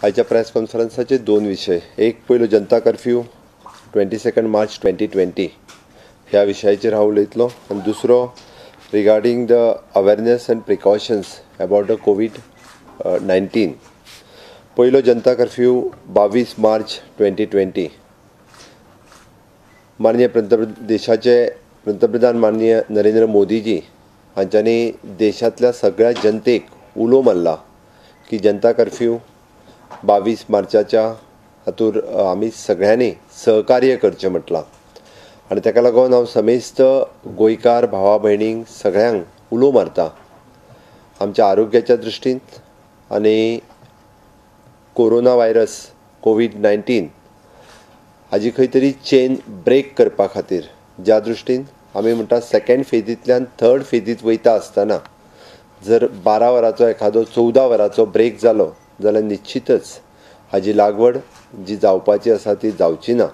आजच्या प्रेस कॉन्फरन्साचे दोन विषय. एक पयलो जनता कर्फ्यू 22 मार्च 2020 ह्या विशयाचेर हांव उलयतलो आनी दुसरो regarding the awareness and precautions about the COVID. पयलो जनता कर्फ्यू 22 मार्च 2020. माननीय देशाचे पंतप्रधान माननीय नरेंद्र मोदीजी हांच्यांनी देशांतल्या सगळ्या जनतेक उलो मारला की जनता कर्फ्यू 22 मार्चाच्या हातूर आमी सगळ्यांनी सहकार्य करचें म्हटलां. आनी ताका लागून हांव समेस्त गोंयकार भावा भयणींक सगळ्यांक उलो मारता आमच्या आरोग्याच्या दृश्टीन आनी कोरोना व्हायरस कोविड-19 हाजी खंय तरी चेन ब्रेक करपा खातीर ज्या दृश्टीन आमी म्हणटा सेकंड फेजींतल्यान थर्ड फेजींत वयता आसतना जर 12 वरांचो एखादो 14 वरांचो ब्रेक जालो जाल्यार निश्चितच हाजी लागवड जी जावपाची आसा ती जावची ना.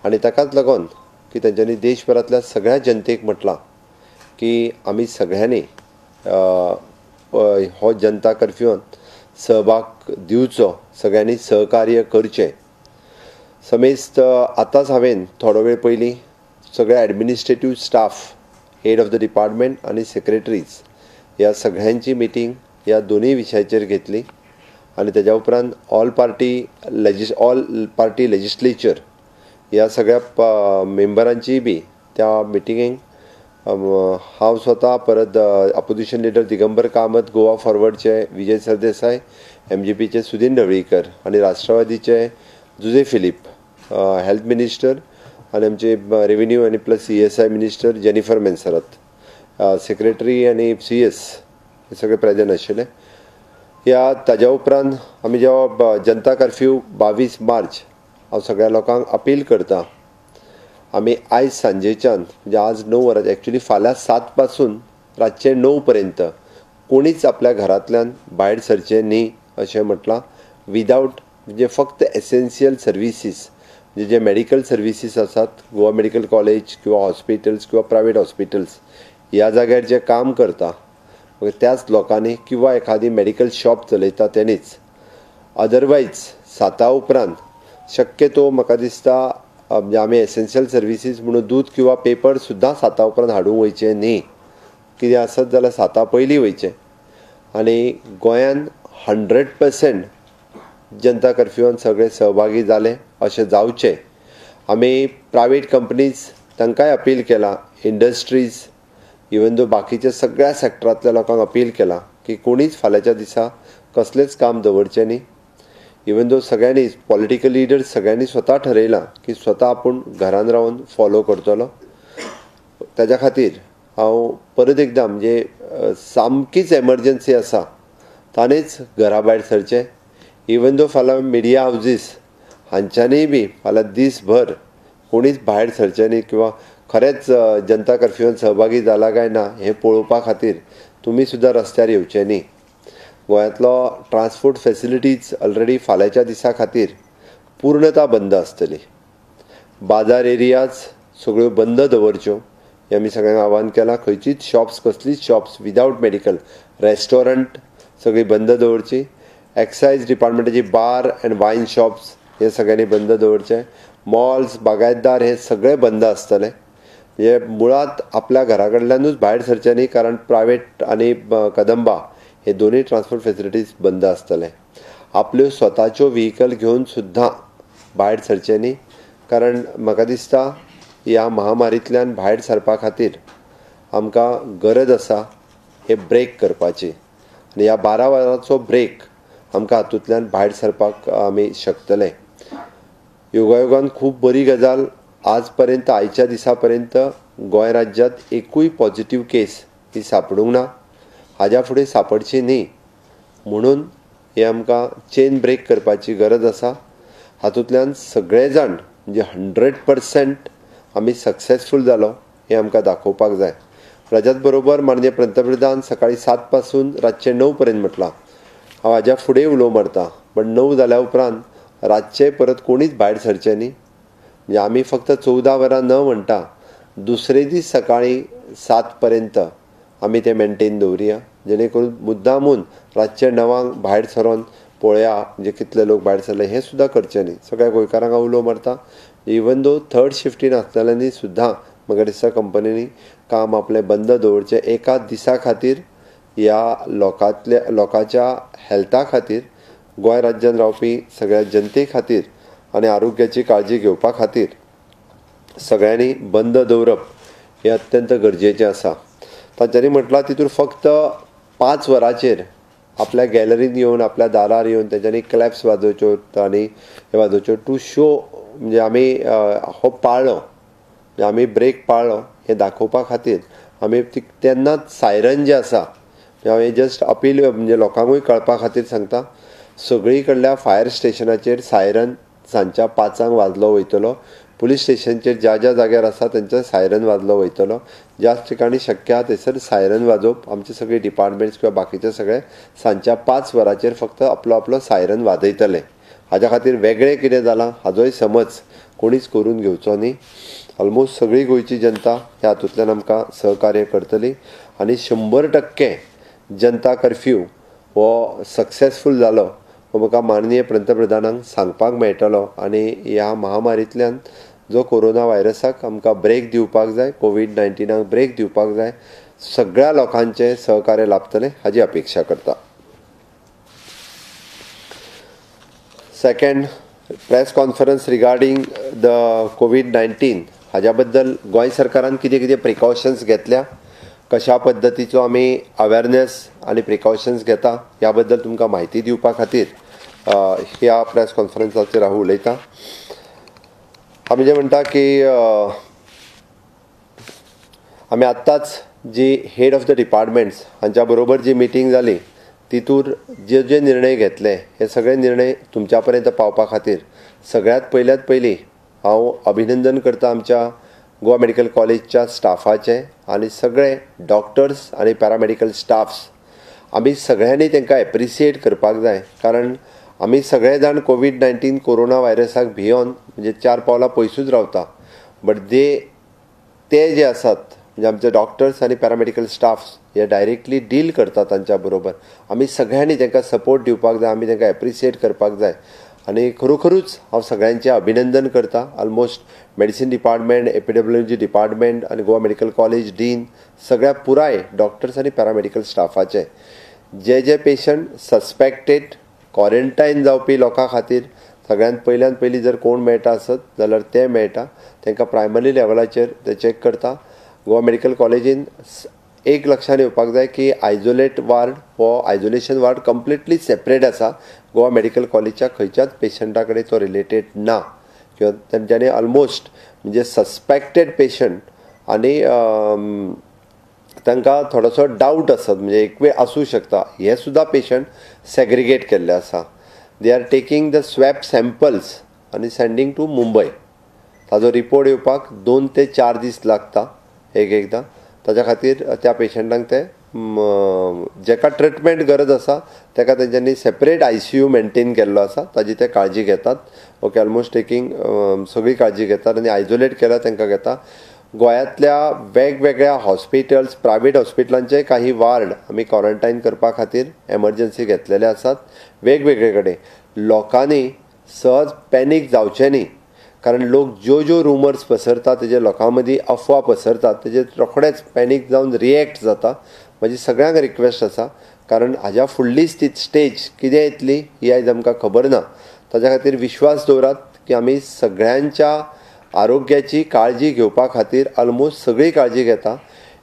आनी ताकाच लागून की तेंच्यांनी देशभरांतल्या सगळ्या जनतेक म्हटलां की आमी सगळ्यांनी हो जनता कर्फ्यूंत सहभाग दिवचो, सगळ्यांनी सहकार्य करचें. समेस्त आतांच हांवें थोडो वेळ पयलीं सगळे administrative staff, head of the department आनी सेक्रेटरीज ह्या सगळ्यांची मिटींग ह्या दोनूय विशयाचेर घेतली. आनी तेज्या उपरांत ऑल पार्टी लेजिस्लेचर ह्या सगळ्या मेंबरांची बी त्या मिटिंगेक हांव स्वता परत अपोजिशन लिडर दिगंबर कामत, गोवा फॉरवर्डचे विजय सरदेसाय, MGPचे सुदीन ढवळीकर आनी राष्ट्रवादीचे जुजे फिलीप, हेल्थ मिनिस्टर आनी आमचे रेव्हेन्यू आनी plus ESI minister Jennifer Monserrate, secretary आनी CS हे सगळे प्रेजेंट आशिल्ले. ह्या ताज्या उपरांत आमी जेव्हा जनता कर्फ्यू 22 मार्च हांव सगळ्या लोकांक अपील करता, आमी आयज सांजेच्यान म्हणजे आज 9 वरांचे एक्चुली फाल्यां 7 पासून रातचे 9 पर्यंत कोणीच आपल्या घरांतल्यान भायर सरचें न्ही अशें म्हटलां. विदावट म्हणजे फक्त एसेन्शियल सर्विसीस म्हणजे जे मेडिकल सर्विसीस आसात, गोवा मेडिकल कॉलेज किंवा हॉस्पिटल्स किंवा प्रायवेट हॉस्पिटल्स ह्या जाग्यार जे काम करता त्याच लोकांनी किंवा एखादी मेडिकल शॉप चलयता तेणीच. अदरवायज 7 उपरांत शक्यतो म्हाका दिसता म्हणजे आमी एसेन्शियल सर्विसीस म्हणून दूध किंवा पेपर सुद्दां 7 उपरांत हाडूंक वयचें न्ही. कितें आसत जाल्यार 7 पयलीं वयचें. आनी गोंयान 100% जनता कर्फ्यूआन सगळे सहभागी जाले अशें जावचें. आमी प्रायवेट कंपनीज तांकांय अपील केलां, इंडस्ट्रीज इवन दो बाकीच्या सगळ्या सेक्टरांतल्या लोकांक अपील केलां की कोणीच फाल्यांच्या दिसा कसलेंच काम दवरचें न्ही. इवन दो सगळ्यांनी पॉलिटिकल लिडर्स सगळ्यांनी स्वता ठरयलां की स्वता आपूण घरान रावन फॉलो करतलो. ताज्या खातीर हांव परत एकदां म्हणजे सामकीच एमर्जन्सी आसा ताणेंच घरा भायर सरचें. इवन दो फाल्यां मिडिया हावजीस हांच्यांनी बी फाल्यां दीसभर कोणीच भायर सरचें न्ही किंवा खरेंच जनता कर्फ्यूंत सहभागी जाला काय ना हें पळोवपा खातीर तुमी सुद्दां रस्त्यार येवचे न्ही. गोंयांतलो ट्रान्सपोर्ट फेसिलिटीज ऑलरेडी फाल्यांच्या दिसा खातीर पूर्णता बंद आसतली. बाजार एरियाज सगळ्यो बंद दवरच्यो हें आमी सगळ्यांक आवाहन केलां. खंयचीच शॉप्स, कसलीच शॉप्स विदावट मेडिकल, रेस्टॉरंट सगळीं बंद दवरची. एक्सायज डिपार्टमेंटाची बार एंड वायन शॉप्स हे सगळ्यांनी बंद दवरचे. मॉल्स, बागायतदार हे सगळे बंद आसतले. हे मुळात आपल्या घरा कडल्यानूच भायर सरचें न्ही, कारण प्रायवेट आनी कदंबा हे दोनूय ट्रान्सपोर्ट फेसिलिटीज बंद आसतले. आपल्यो स्वताच्यो व्हेहिकल घेवन सुद्दां भायर सरचें न्ही, कारण म्हाका दिसता ह्या महामारींतल्यान भायर सरपा खातीर आमकां गरज आसा हे ब्रेक करपाची. आनी ह्या 12 वरांचो ब्रेक आमकां हातूंतल्यान भायर सरपाक आमी शकतले. योगायोगान खूब बरी गजाल आज पर्यंत आयच्या दिसा पर्यंत गोंय राज्यांत एकूय पॉझिटिव्ह केस ही सापडूंक ना. हाज्या फुडें सापडची न्ही म्हणून हे आमकां चेन ब्रेक करपाची गरज आसा. हातूंतल्यान सगळे जाण म्हणजे 100% आमी सक्सेसफूल जालो हें आमकां दाखोवपाक जाय. ताच्याच बरोबर माननीय पंतप्रधान सकाळीं 7 पासून रातचे 9 पर्यंत म्हटलां. हांव हाज्या फुडें उलो मारता, पण 9 जाल्या उपरांत रातचे परत कोणीच भायर सरचें न्ही. म्हणजे आमी फक्त 14 वरां न म्हणटा, दुसरे दीस सकाळीं 7 पर्यंत आमी तें मेनटेन दवरुया, जेणे करून मुद्दामून रातचे 9 भायर सरोन पळया म्हणजे कितले लोक भायर सरले हें सुद्दां करचें न्ही. सगळ्या गोंयकारांक हांव उलो मारता इवन दो थर्ड शिफ्टीन आसतल्यांनी सुद्दां म्हाका दिसता कंपनीनी काम आपलें बंद दवरचें एका दिसा खातीर ह्या लोकांच्या हेल्था खातीर गोंय राज्यांत रावपी सगळ्या जनते खातीर आनी आरोग्याची काळजी घेवपा खातीर सगळ्यांनी बंद दवरप हें अत्यंत गरजेचें आसा. तांच्यांनी म्हटलां तितूर फक्त 5 वरांचेर आपल्या गॅलरींत येवन आपल्या दारार येवन तेंच्यांनी क्लॅप्स वाजोवच्यो आनी हे वाजोवच्यो टू शो म्हणजे आमी हो पाळ्ळो म्हणजे आमी ब्रेक पाळ्ळो हें दाखोवपा खातीर आमी तेन्नाच सायरन जे आसा हांवें जस्ट अपील म्हणजे लोकांकूय कळपा खातीर सांगता सगळी कडल्या फायर स्टेशनाचेर सायरन सांजच्या 5:00 वाजलो वयतलो. पुलीस स्टेशनचेर ज्या ज्या जाग्यार आसा थंयसर सायरन वाजलो वयतलो. ज्या ठिकाणी शक्य आसा थंयसर सायरन वाजोवप आमचे सगळे डिपार्टमेंट्स किंवा बाकीचे सगळे सांजच्या 5 वरांचेर फक्त आपलो आपलो सायरन वाजयतले. हाज्या खातीर वेगळें कितें जालां हाजोय समज कोणीच करून घेवचो न्ही. ऑलमोस्ट सगळी गोंयची जनता ह्या हातूंतल्यान आमकां सहकार्य करतली आनी 100% जनता कर्फ्यू हो सक्सेसफूल जालो हो म्हाका माननीय पंतप्रधानांक सांगपाक मेळटलो. आनी ह्या महामारींतल्यान जो कोरोना व्हायरसाक आमकां ब्रेक दिवपाक जाय कोविड-19 ब्रेक दिवपाक जाय सगळ्या लोकांचें सहकार्य लाभतलें हाची अपेक्षा करता. Second press conference regarding the कोविड-19 हाज्या बद्दल गोंय सरकारान कितें कितें प्रिकॉशन्स घेतल्या कशा पद्दतीचो आमी अवेरनेस आनी प्रिकॉशन्स घेता ह्या बद्दल तुमकां म्हायती दिवपा खातीर ह्या प्रेस कॉन्फरन्साचेर हांव उलयतां. आमी जें म्हणटा की आमी आत्ताच जी हेड ऑफ द डिपार्टमेंट्स हांच्या बरोबर जी मिटींग जाली तितूर जे जे निर्णय घेतले हे सगळे निर्णय तुमच्या पर्यंत पावपा खातीर सगळ्यात पयलीं हांव अभिनंदन करता आमच्या गोवा मेडिकल कॉलेजच्या स्टाफाचे आनी सगळे डॉक्टर्स आनी पॅरामेडिकल स्टाफ्स आमी सगळ्यांनी तांकां एप्रिसिएट करपाक जाय. कारण आमी सगळे जाण कोविड-19 कोरोना व्हायरसाक भियोन म्हणजे 4 पावलां पयसूच रावता बट ते जे आसात म्हणजे आमचे डॉक्टर्स आनी पॅरामेडिकल स्टाफ्स हे डायरेक्टली डील करतात तांच्या बरोबर आमी सगळ्यांनी तांकां सपोर्ट दिवपाक जाय आमी तांकां एप्रिसिएट करपाक जाय. आनी खरोखरूच हांव सगळ्यांचें अभिनंदन करता. Almost medicine department epidemiology department आनी गोवा मेडिकल कॉलेज डीन सगळ्या पुराय डॉक्टर्स आनी पॅरामेडिकल स्टाफाचे जे पेशंट सस्पेक्टेड क्वॉरंटायन जावपी लोकां खातीर सगळ्यांत पयली जर कोण मेळटा आसत जाल्यार ते मेळटा तांकां प्रायमरी लेवलाचेर ते चॅक करता. गोवा मेडिकल कॉलेजीन एक लक्षात येवपाक जाय की आयसोलेट वार्ड हो आयसोलेशन वार्ड कंप्लिटली सेपरेट आसा. गोवा मेडिकल कॉलेजच्या खंयच्याच पेशंटा कडेन तो रिलेटेड ना किंवा तेंच्यांनी ऑलमोस्ट म्हणजे सस्पेक्टेड पेशंट आनी तांकां थोडोसो डावट आसत म्हणजे एक वेळ आसूं शकता हे सुद्दां पेशंट सेग्रिगेट केल्ले आसा. They are taking the swab samples आनी सेंडींग टू मुंबय. ताजो रिपोर्ट येवपाक 2 ते 4 दीस लागता एकदां. ताच्या खातीर त्या पेशंटांक ते जेका ट्रिटमेंट गरज आसा ताका तेंच्यांनी सेपरेट ICU मेंटेन केल्लो आसा ताजी ते काळजी घेतात. ओके ऑलमोस्ट टेकिंग सगळी काळजी घेतात आनी आयसोलेट केल्यार तांकां घेता. गोंयांतल्या वेगवेगळ्या हॉस्पिटल्स प्रायवेट हॉस्पिटलांचे काही वार्ड आमी क्वॉरंटायन करपा खातीर एमर्जन्सी घेतलेले आसात वेगवेगळे कडेन. लोकांनी सहज पॅनीक जावचें न्ही कारण लोक ज्यो रुमर्स पसरतात तेजे लोकां मदीं अफवा पसरतात तेजे रोखडेच पॅनीक जावन रिएक्ट जाता. म्हजी सगळ्यांक रिक्वेस्ट आसा कारण हाज्या फुडली स्टेज कितें येतली ही आयज आमकां खबर ना. ताच्या खातीर विश्वास दवरात की आमी सगळ्यांच्या आरोग्याची काळजी घेवपा खातीर ऑलमोस्ट सगळी काळजी घेता.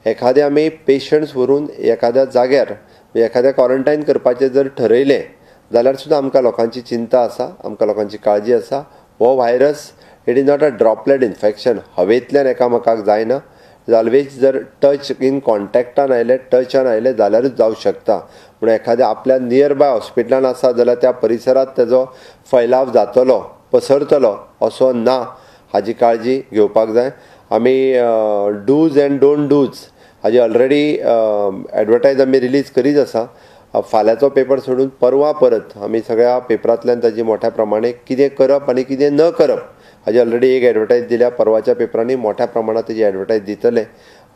एखादे आमी पेशंट्स व्हरून एखाद्या जाग्यार एखाद्या क्वॉरंटायन करपाचें जर ठरयलें जाल्यार सुद्दां आमकां लोकांची चिंता आसा आमकां लोकांची काळजी आसा. हो virus it is not a droplet infection हवेंतल्यान एकामेकाक जायना. ऑलवेज जर टच इन कॉन्टॅक्टान आयले टचान आयले जाल्यारूच जावंक शकता. म्हणून एखाद्या आपल्या नियर बाय हॉस्पिटलान आसा जाल्यार त्या परिसरांत तेजो फैलाव जातलो पसरतलो असो ना हाजी काळजी घेवपाक जाय. आमी डूज एंड डोंट डूज हाजी ऑलरेडी एडवर्टायज आमी रिलीज करीत आसा. फाल्यांचो पेपर सोडून परवां परत आमी सगळ्या पेपरांतल्यान ताजी मोठ्या प्रमाणे कितें करप आनी कितें न करप हाजी ऑलरेडी एक एडवर्टायज दिल्या. परवाच्या पेपरांनी मोठ्या प्रमाणात ताजी एडवर्टायज दितले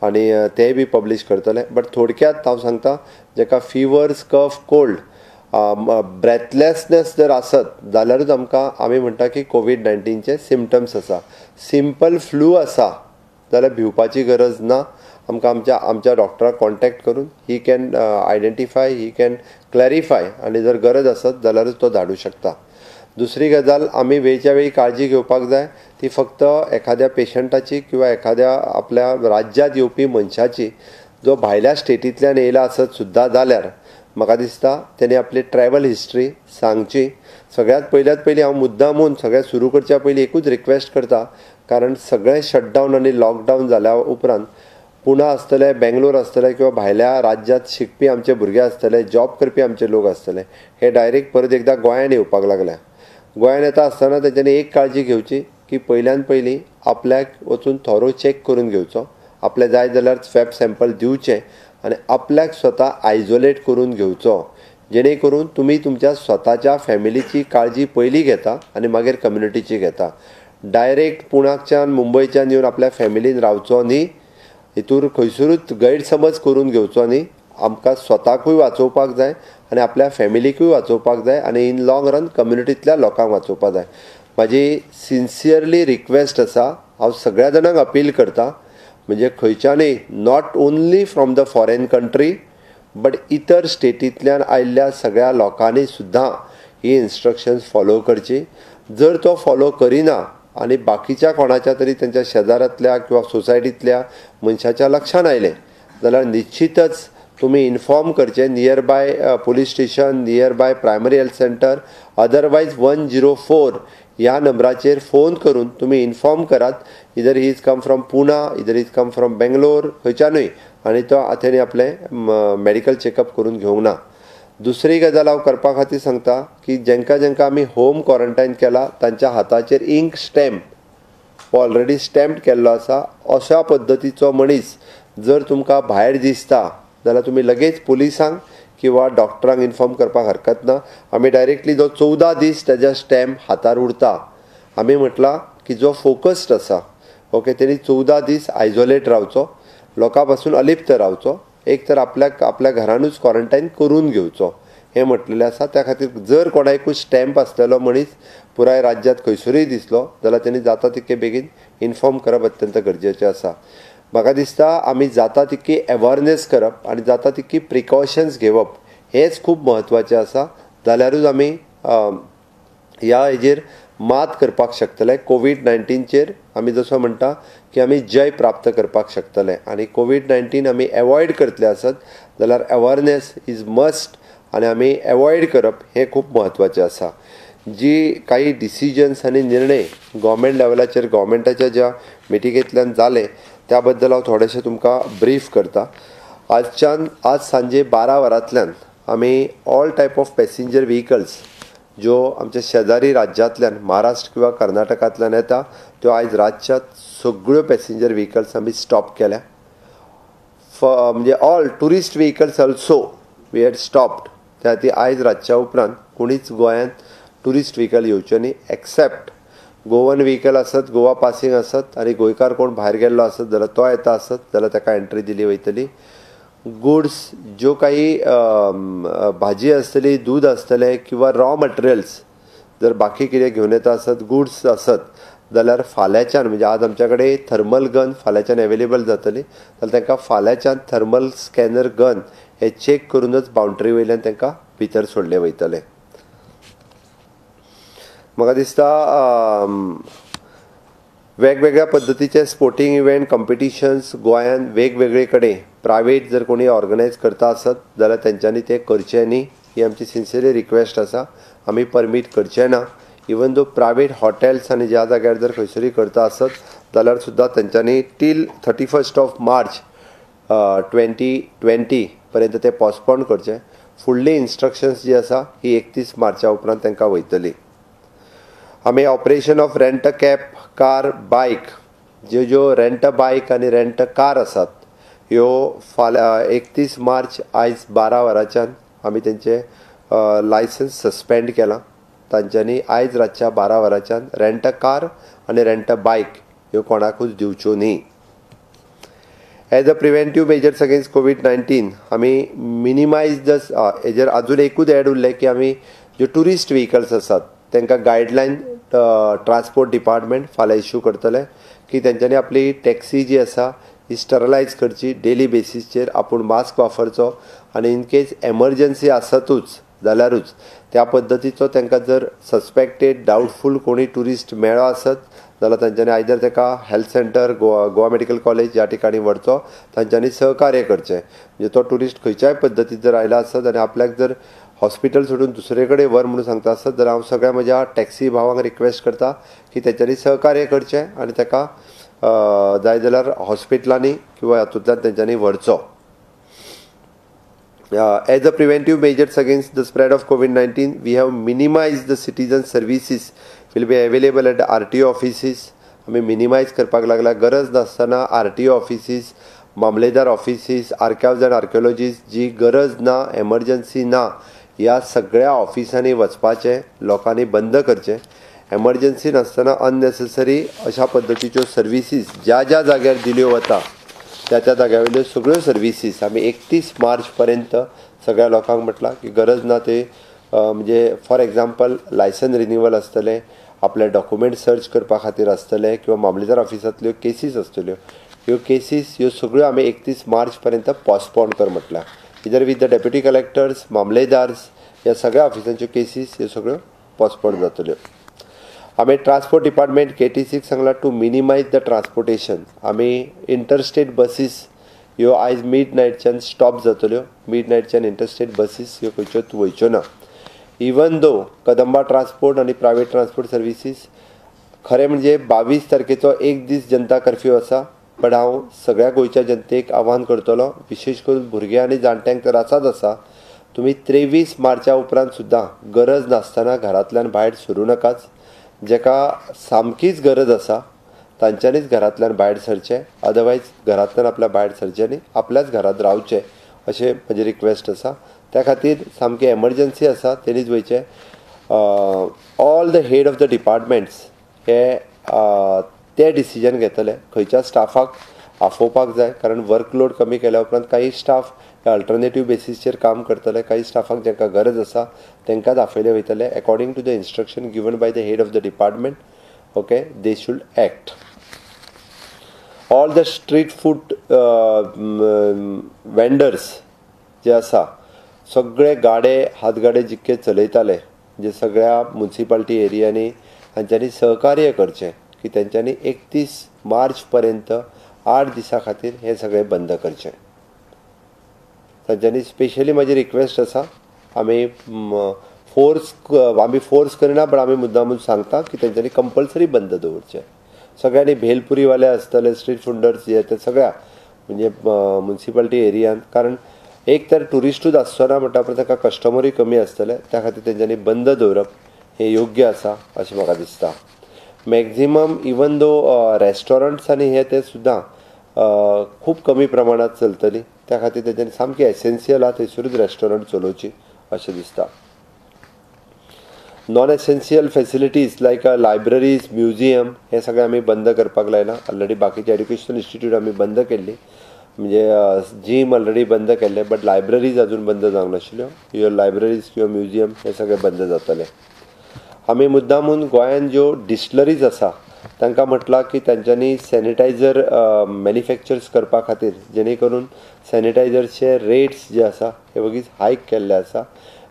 आनी तेय बी पब्लीश करतले. बट थोडक्यात हांव सांगता जेका फिवर्स कफ कोल्ड ब्रेथलेसनेस जर आसत जाल्यारूच आमी म्हणटा की कोविड-19चे सिम्पटम्स आसा. सिंपल फ्लू आसा जाल्यार भिवपाची गरज ना. आमच्या डॉक्टराक कॉन्टॅक्ट करून he can identify, he can clarify आनी जर गरज आसत जाल्यारूच तो धाडूं शकता. दुसरी गजाल आमी वेळच्या वेळी काळजी घेवपाक जाय ती फक्त एखाद्या पेशंटाची किंवा एखाद्या आपल्या राज्यांत येवपी मनशाची जो भायल्या स्टेटींतल्यान येयला आसत सुद्दां जाल्यार म्हाका दिसता तेणी आपली ट्रॅव्हल हिस्ट्री सांगची. सगळ्यात पयली हांव मुद्दामून सगळें सुरू करच्या पयलीं एकूच रिक्वेस्ट करता, कारण सगळें शटडावन आनी लॉकडावन जाल्या उपरांत पुणा आसतले, बेंगलोर आसतले किंवा भायल्या राज्यांत शिकपी आमचे भुरगे आसतले, जॉब करपी आमचे लोक आसतले, हे डायरेक्ट परत एकदां गोंयांत येवपाक लागल्या. गोंयांत येता आसतना तेंच्यांनी एक काळजी घेवची की पयल्यान पयलीं आपल्याक वचून थोरो चॅक करून घेवचो, आपले जाय जाल्यार स्वॅब सॅम्पल दिवचे आनी आपल्याक स्वता आयसोलेट करून घेवचो, जेणे करून तुमी तुमच्या स्वताच्या फॅमिलीची काळजी पयलीं घेता आनी मागीर कम्युनिटीची घेता. डायरेक्ट पुण्याच्यान मुंबयच्यान येवन आपल्या फॅमिलीन रावचो न्ही, हितूर खंयसरूच गैरसमज करून घेवचो न्ही. आमकां स्वताकूय वाचोवपाक जाय आनी आपल्या फॅमिलीकूय वाचोवपाक जाय आनी इन लॉंग रन कम्युनिटींतल्या लोकांक वाचोवपाक जाय. म्हाजी सिन्सियरली रिक्वेस्ट आसा, हांव सगळ्या जाणांक अपील करता, म्हणजे खंयच्यानय not only from the foreign country but इतर स्टेटींतल्यान आयिल्ल्या सगळ्या लोकांनी सुद्दां ही इन्स्ट्रक्शन्स फॉलो करची. जर तो फॉलो करिना आनी बाकीच्या कोणाच्या तरी तेंच्या शेजारांतल्या किंवा सोसायटींतल्या मनशाच्या लक्षांत आयलें जाल्यार निश्चितच तुमी इन्फॉर्म करचें nearby police station, nearby primary health centre, otherwise 104 ह्या नंबराचेर फोन करून तुमी इन्फॉर्म करात. Either he is come from Poona, either is come from Bangalore, खंयच्यानूय, आनी तो तेणी आपलें मेडिकल चॅकअप करून घेवंक ना. दुसरी गजाल हांव करपा खातीर सांगता की जेंका आमी होम क्वॉरंटायन केला तांच्या हाताचेर इंक स्टॅम्प ऑलरेडी स्टॅम्प केल्लो आसा. अशा पद्दतीचो मनीस जर तुमकां भायर दिसता जाल्यार तुमी लगेच पुलिसांक किंवा डॉक्टरांक इन्फॉर्म करपाक हरकत ना. आमी डायरेक्टली जो 14 दीस तेजा स्टॅम्प हातार उरता, आमी म्हटलां की जो फोकस्ड आसा, ओके, तेणी 14 दीस आयसोलेट रावचो, लोकां पासून अलिप्त रावचो, एक तर आपल्या घरानूच क्वॉरंटायन करून घेवचो हें म्हटलेलें आसा. त्या खातीर जर कोणाकूय स्टॅम्प आसलेलो मनीस पुराय राज्यांत खंयसरूय दिसलो जाल्यार तेणी जाता तितके बेगीन इन्फॉर्म करप अत्यंत गरजेचें आसा. म्हाका दिसता आमी जाता तितकी अवेअरनेस करप आनी जाता तितकी प्रिकॉशन्स घेवप हेंच खूब म्हत्वाचें आसा. जाल्यारूच आमी ह्या हेजेर मात करपाक शकतले. कोविड-19चेर आमी जसो म्हणटा की आमी जय प्राप्त करपाक शकतले आनी कोविड-19 आमी एवॉयड करतले आसत जाल्यार अवेअरनेस इज मस्ट आनी आमी एवॉयड करप हें खूब म्हत्वाचें आसा. जी काही डिसिजन्स आनी निर्णय गव्हर्मेंट लेवलाचेर गव्हर्मेंटाच्या ज्या मिटिंगेंतल्यान जाले त्या बद्दल हांव थोडेशें तुमकां ब्रीफ करता. आज सांजे 12 वरांतल्यान आमी all type of passenger vehicles ज्यो आमच्या शेजारी राज्यांतल्यान महाराष्ट्र किंवा कर्नाटकांतल्यान येता त्यो आयज रातच्या सगळ्यो पॅसेंजर व्हेकल्स आमी स्टॉप केल्या. म्हणजे all tourist vehicles also we had stopped. त्या खातीर आयज रातच्या उपरांत कोणीच गोंयांत टुरिस्ट व्हेकल येवचे न्ही. एक्सेप्ट गोवन व्हेकल आसत, गोवा पासींग आसत आनी गोंयकार कोण भायर गेल्लो आसत जाल्यार तो येता आसत जाल्यार ताका एंट्री दिली वयतली. गुड्स ज्यो काही भाजी आसतली, दूद आसतलें किंवा रॉ मटेरियल्स जर बाकी कितें घेवन येता आसत, गुड्स आसत जाल्यार फाल्यांच्यान, म्हणजे आज आमच्या कडेन थर्मल गन फाल्यांच्यान एवेलेबल जातली जाल्यार तांकां फाल्यांच्यान थर्मल स्कॅनर गन हे चॅक करूनच बाउंड्री वयल्यान तांकां भितर सोडले वयतले. म्हाका दिसता वेगवेगळ्या पद्दतीचे स्पोर्टिंग इव्हेंट कॉम्पिटिशन्स गोंयांत वेगवेगळे कडेन प्रायवेट जर कोणी ऑर्गनायज करता आसत जाल्यार तेंच्यांनी ते करचें न्ही ही आमची सिन्सियरली रिक्वेस्ट आसा. आमी परमीट करचें ना. इवन दो प्रायवेट हॉटेल्स आनी ज्या जाग्यार जर खंयसरूय करता आसत जाल्यार सुद्दां तेंच्यांनी टील 31 मार्च 2020 पर्यंत ते पोस्टपोन करचें. फुडली इन्स्ट्रक्शन्स जी आसा ही 31 मार्चा उपरांत तांकां वयतली. आमी operation of rent a cab, car, बायक ज्यो रेंट अ बायक आनी रेंट अ कार आसात ह्यो फाल्यां 31 मार्च आयज 12 वरांच्यान आमी तेंचे लायसन्स सस्पेंड केलां. तांच्यांनी आयज रातच्या 12 वरांच्यान रेंट अ कार आनी रेंट अ बायक ह्यो कोणाकूच दिवच्यो न्ही. As a preventive measures against कोविड-19 आमी मिनिमाइज द हेजेर अजून एकूच एड उरलें की आमी ज्यो टुरिस्ट व्हेकल्स आसात तांकां गायडलायन ट्रान्सपोर्ट डिपार्टमेंट फाल्यां इश्यू करतले की तेंच्यांनी आपली टॅक्सी जी आसा ही स्टरलायज करची डेली बेसिसचेर आपूण मास्क वापरचो आनी इन केस एमर्जन्सी आसतूच जाल्यारूच त्या पद्दतीचो तांकां जर सस्पेक्टेड डावटफूल कोणी टुरिस्ट मेळ्ळो आसत जाल्यार तांच्यांनी आयदर ताका health centre Goa medical college ह्या ठिकाणी व्हरचो तांच्यांनी सहकार्य करचें म्हणजे तो टुरिस्ट खंयच्याय पद्दतीन जर आयला आसत आनी आपल्याक जर हॉस्पिटल सोडून दुसरे कडेन व्हर म्हणून सांगता आसत जाल्यार हांव सगळ्या म्हज्या टॅक्सी भावांक रिक्वेस्ट करता की तेंच्यांनी सहकार्य करचें आनी ताका जाय जाल्यार हॉस्पिटलांनी किंवा हातूंतल्यान तेंच्यांनी व्हरचो. As a preventive measures against the spread of COVID-19, we have minimized the citizen services will be available at RTO offices. आमी मिनिमाइज करपाक लागला गरज नासतना RTO ऑफिसीस मामलेदार ऑफिसीस आर्कायव्ज अँड आर्किओलॉजीस जी गरज ना एमर्जन्सी ना ह्या सगळ्या ऑफिसांनी वचपाचें लोकांनी बंद करचें. एमर्जन्सी नासतना अननेसेसरी अशा पद्दतीच्यो सर्विसीस ज्या ज्या जाग्यार दिल्यो वता त्या त्या जाग्यावयल्यो सगळ्यो सर्विसीस आमी 31 मार्च पर्यंत सगळ्या लोकांक म्हटलां की गरज ना ते म्हणजे फॉर एग्जाम्पल लायसन रिन्युवल आसतलें आपले डॉक्युमेंट सर्च करपा खातीर आसतलें किंवा मामलेदार ऑफिसांतल्यो केसीस आसतल्यो ह्यो केसीस ह्यो सगळ्यो आमी 31 मार्च पर्यंत पोस्टपोन कर म्हटल्या. इधर वीथ द डेप्युटी कलेक्टर्स मामलेदार्स ह्या सगळ्या ऑफिसांच्यो केसीस ह्यो सगळ्यो पोस्टपोन जातल्यो. आमी ट्रान्सपोर्ट डिपार्टमेंट KTCक सांगलां टू मिनिमाइज द ट्रान्सपोर्टेशन. आमी इंटरस्टेट बसीस ह्यो आयज मिड नायटच्यान स्टॉप जातल्यो. मिड नायटच्यान इंटरस्टेट बसीस ह्यो खंयच्योच वयच्यो ना. इवन दो कदंबा ट्रान्सपोर्ट आनी प्रायवेट ट्रान्सपोर्ट सर्विसीस खरें म्हणजे 22 तारखेचो एक दीस जनता कर्फ्यू आसा बट हांव सगळ्या गोंयच्या जनतेक आव्हान करतलो विशेश करून भुरग्यां आनी जाणट्यांक तर आसाच आसा तुमी 23 मार्चा उपरांत सुद्दां गरज नासतना घरांतल्यान भायर सरूं नाकाच. जेका सामकीच गरज आसा तांच्यांनीच घरांतल्यान भायर सरचें अदरवायज घरांतल्यान आपल्या भायर सरचें न्ही आपल्याच घरांत रावचें अशें म्हजी रिक्वेस्ट आसा. त्या खातीर सामकी एमर्जन्सी आसा तेणीच वयचें. All the head of the departments हे ते डिसिजन घेतले खंयच्या स्टाफाक आफोवपाक जाय कारण वर्कलोड कमी केल्या उपरांत काही स्टाफ अल्टरनेटिव्ह बेसिसचेर काम करतले काही स्टाफाक जांकां गरज आसा तांकांच आफयले वयतले according to the instruction given by the head of the department. Okay they should act. All the street food vendors जे आसा सगळे गाडे हातगाडे जितके चलयताले जे सगळ्या म्युनिसिपालिटी एरियांनी तांच्यांनी सहकार्य करचें की तेंच्यांनी 31 मार्च पर्यंत 8 दिसां खातीर हे सगळें बंद करचें. तांच्यांनी स्पेशली म्हाजी रिक्वेस्ट आसा आमी फोर्स करिना बट आमी मुद्दामून सांगता की तेंच्यांनी कंपल्सरी बंद दवरचें. सगळ्यांनी भेलपुरीवाले आसतले स्ट्रीट फुडर्स जे ते सगळ्या म्हणजे म्युनिसिपालिटी एरियान कारण एक तर ट्युरिस्टूच आसचो ना म्हणटा उपरांत ताका कस्टमरूय कमी आसतले त्या खातीर तेंच्यांनी बंद दवरप हें योग्य आसा अशें म्हाका दिसता. मॅक्झिमम इवन दो रेस्टॉरंट्स आनी हे ते सुद्दां खूब कमी प्रमाणांत चलतली त्या खातीर तेंच्यांनी सामकी एसेन्शियल आहा थंयसरूच रेस्टॉरंट चलोवची अशें दिसता. नॉन एसेन्शियल फेसिलिटीज लायक लायब्ररीज म्युजियम हे सगळें आमी बंद करपाक लायला. ऑलरेडी बाकीचे एड्युकेशनल इन्स्टिट्यूट आमी बंद केल्ली म्हणजे जीम ऑलरेडी बंद केल्ले बट लायब्ररीज अजून बंद जावंक नाशिल्ल्यो. ह्यो लायब्ररीज किंवा म्युजियम हे सगळे बंद जातले. आमी मुद्दामून गोंयांत ज्यो डिस्टिलरीज आसा तांकां म्हटलां की तांच्यांनी सॅनिटायझर मॅन्युफॅक्चर्स करपा खातीर जेणे करून सॅनिटायझरचे रेट्स जे आसा हे वगीच हायक केल्ले आसा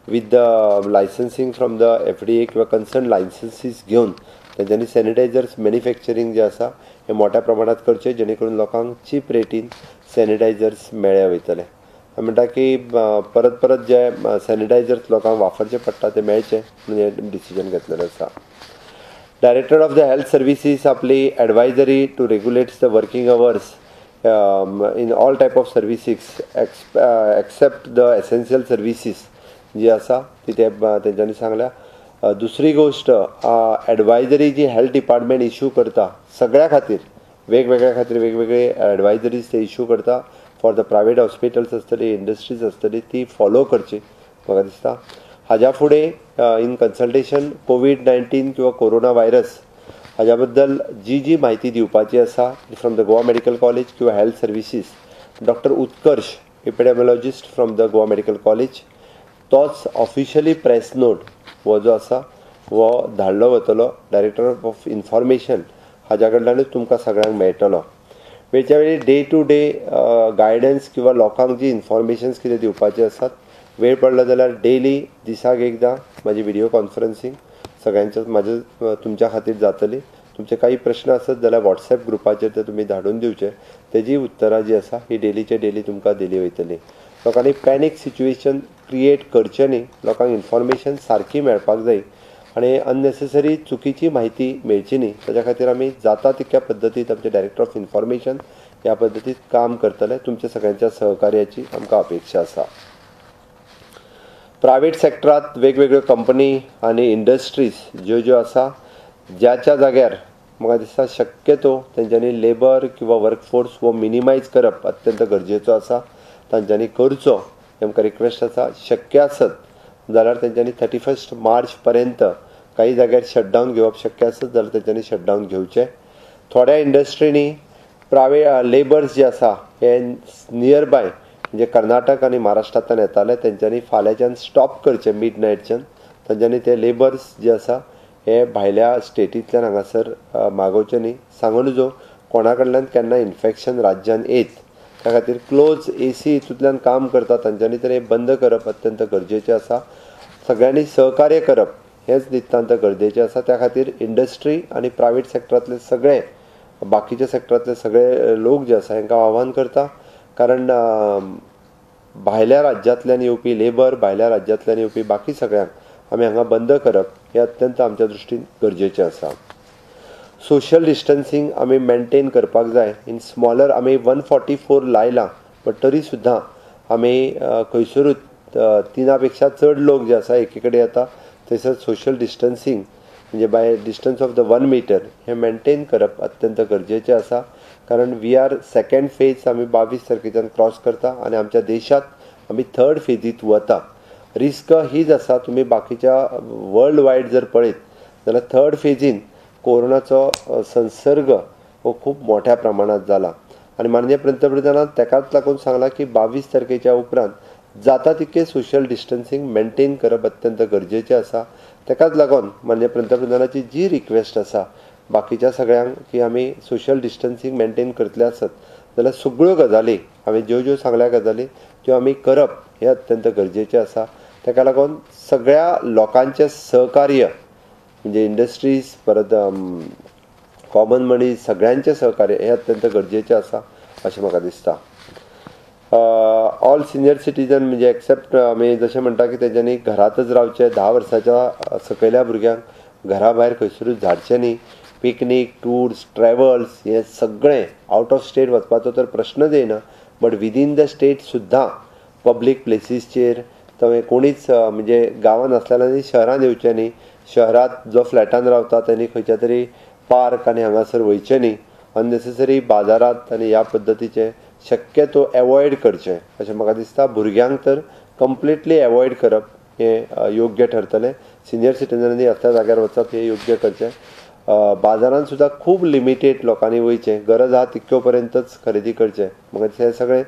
with the licensing from the FDA किंवा कन्सर्न लायसन्सीस घेवन तांच्यांनी सॅनिटायझर्स मॅन्युफॅक्चरींग जे आसा हे मोठ्या प्रमाणात करचे जेणे करून लोकांक चीप रेटीन सॅनिटायझर्स मेळ्ळे वयतले. म्हणटा की परत परत जे सॅनिटायझर्स लोकांक वापरचे पडटा ते मेळचे म्हणून हे डिसिजन घेतलेलें आसा. Director of the health services आपली advisory to regulates the working hours in all type of services except the essential services जी आसा ती तेंच्यांनी सांगल्या. दुसरी गोश्ट एडवायजरी जी हेल्थ डिपार्टमेंट इश्यू करता सगळ्या खातीर वेगवेगळ्या खातीर वेगवेगळे एडवायजरीज ते इश्यू करता फॉर द प्रायवेट हॉस्पिटल्स आसतली इंडस्ट्रीज आसतली ती फॉलो करची म्हाका दिसता. हाज्या फुडें इन कन्सल्टेशन कोविड-19 किंवा कोरोना व्हायरस हाज्या बद्दल जी जी म्हायती दिवपाची आसा from the Goa medical college किंवा health services doctor Utkarsh epidemiologist from the Goa medical college तोच ऑफिशियली प्रेस नोट हो जो आसा वो धाडलो वतलो डायरेक्टर ऑफ इन्फॉर्मेशन हाज्या कडल्यानूच तुमकां सगळ्यांक मेळटलो. वेळच्या वेळी डे टू डे गायडन्स किंवा लोकांक जी इन्फॉर्मेशन्स कितें दिवपाचे आसात वेळ पडलो जाल्यार डेली दिसाक एकदां म्हाजी व्हिडिओ कॉन्फरन्सिंग सगळ्यांच्या म्हाज्या तुमच्या खातीर जातली. तुमचे काही प्रश्न आसत जाल्यार व्हॉट्सॲप ग्रुपाचेर ते तुमी धाडून दिवचे, तेजी उत्तरां जी आसा ही डेलीचे डेली तुमकां दिली वयतली. लोकांनी पॅनीक सिच्युएशन क्रिएट करचें न्ही, लोकांक इन्फॉर्मेशन सारकी मेळपाक जाय आनी अननेसेसरी चुकीची म्हायती मेळची न्ही, ताच्या खातीर आमी जाता तितक्या पद्दतीत आमचे डायरेक्टर ऑफ इन्फॉर्मेशन ह्या पद्दतीत काम करतले. तुमच्या सगळ्यांच्या सहकार्याची आमकां अपेक्षा आसा. प्रायवेट सेक्टरांत वेगवेगळ्यो कंपनी आनी इंडस्ट्रीज ज्यो आसा ज्याच्या जाग्यार म्हाका दिसता शक्यतो तेंच्यांनी लेबर किंवा वर्कफोर्स हो मिनिमायज करप अत्यंत गरजेचो आसा. तांच्यांनी करचो हें आमकां रिक्वेस्ट आसा. शक्य आसत जाल्यार तेंच्यांनी 31 मार्च पर्यंत काही जाग्यार शटडावन घेवप शक्य आसत जाल्यार तेंच्यांनी शटडावन घेवचें. थोड्या इंडस्ट्रीनी प्रायवेट लेबर्स जे आसा हे नियर बाय म्हणजे कर्नाटक आनी महाराष्ट्रांतल्यान येताले तेंच्यांनी फाल्यांच्यान स्टॉप करचें मिडनायटच्यान. तांच्यांनी ते लेबर्स जे आसा हे भायल्या स्टेटींतल्यान हांगासर मागोवचे न्ही. सांगून जो कोणा कडल्यान केन्ना इन्फेक्शन राज्यान येत त्या खातीर क्लोज AC हितूंतल्यान काम करता तांच्यांनी तर हें बंद करप अत्यंत गरजेचें आसा. सगळ्यांनी सहकार्य करप हेंच नितांत गरजेचें आसा. त्या खातीर इंडस्ट्री आनी प्रायवेट सेक्टरांतले सगळे बाकीच्या सेक्टरांतले सगळे लोक जे आसा हांकां आव्हान करता, कारण भायल्या राज्यांतल्यान येवपी लेबर भायल्या राज्यांतल्यान येवपी बाकी सगळ्यांक आमी हांगा बंद करप हें अत्यंत आमच्या दृश्टीन गरजेचें आसा. सोशल डिस्टन्सिंग आमी मेंटेन करपाक जाय. इन स्मॉलर आमी 144 लायलां, बट तरी सुद्दां आमी खंयसरूच 3 पेक्षा चड लोक जे आसा एके कडेन येता थंयसर सोशल डिस्टन्सिंग म्हणजे by distance of the 1 metre हें मेंटेन करप अत्यंत गरजेचें आसा. कारण वी आर सेकंड फेज आमी 22 तारखेच्यान क्रॉस करता आनी आमच्या देशांत आमी थर्ड फेजीत वता. रिस्क हीच आसा. तुमी बाकीच्या वर्ल्ड वायड जर पळयत जाल्यार थर्ड फेजीन कोरोनाचो संसर्ग हो खूब मोठ्या प्रमाणात जाला आनी माननीय पंतप्रधानान तेकाच लागून सांगलां की 22 तारखेच्या उपरांत जाता तितकें सोशल डिस्टन्सिंग मेंटेन करप अत्यंत गरजेचें आसा. तेकाच लागून माननीय पंतप्रधानाची जी रिक्वेस्ट आसा बाकीच्या सगळ्यांक की आमी सोशल डिस्टन्सिंग मेंटेन करतले आसत जाल्यार सगळ्यो गजाली हांवें ज्यो सांगल्या गजाली त्यो आमी करप हें अत्यंत गरजेचें आसा. तेका लागून सगळ्या लोकांचें सहकार्य म्हणजे इंडस्ट्रीज परत कॉमन मनीस सगळ्यांचें सहकार्य हें अत्यंत गरजेचें आसा अशें म्हाका दिसता. ऑल सिनियर सिटीजन म्हणजे एक्सेप्ट आमी जशें म्हणटा की तेंच्यांनी घरांतच रावचें. 10 वर्साच्या सकयल्या भुरग्यांक घरा भायर खंयसरूच धाडचें न्ही. पिकनीक टूर्स ट्रॅवल्स हें सगळें आउट ऑफ स्टेट वचपाचो तर प्रश्नच येना, बट विदीन द स्टेट सुद्दां पब्लीक प्लेसीसचेर कोणीच म्हणजे गांवांत आसलेल्यांनी शहरांत येवचें न्ही. शहरांत जो फ्लॅटान रावता त्यांनी खंयच्या तरी पार्क आनी हांगासर वयचें न्ही. अननेसेसरी बाजारांत आनी ह्या पद्दतीचें शक्यतो एवॉयड करचें अशें म्हाका दिसता. भुरग्यांक तर कंप्लिटली एवॉयड करप हें योग्य ठरतलें. सिनियर सिटीजनांनी असल्या जाग्यार वचप हें योग्य करचें. बाजारांत सुद्दां खूब लिमिटेड लोकांनी वयचें. गरज आहा तितक्यो पर्यंतच खरेदी करचें. म्हाका दिसता हें सगळें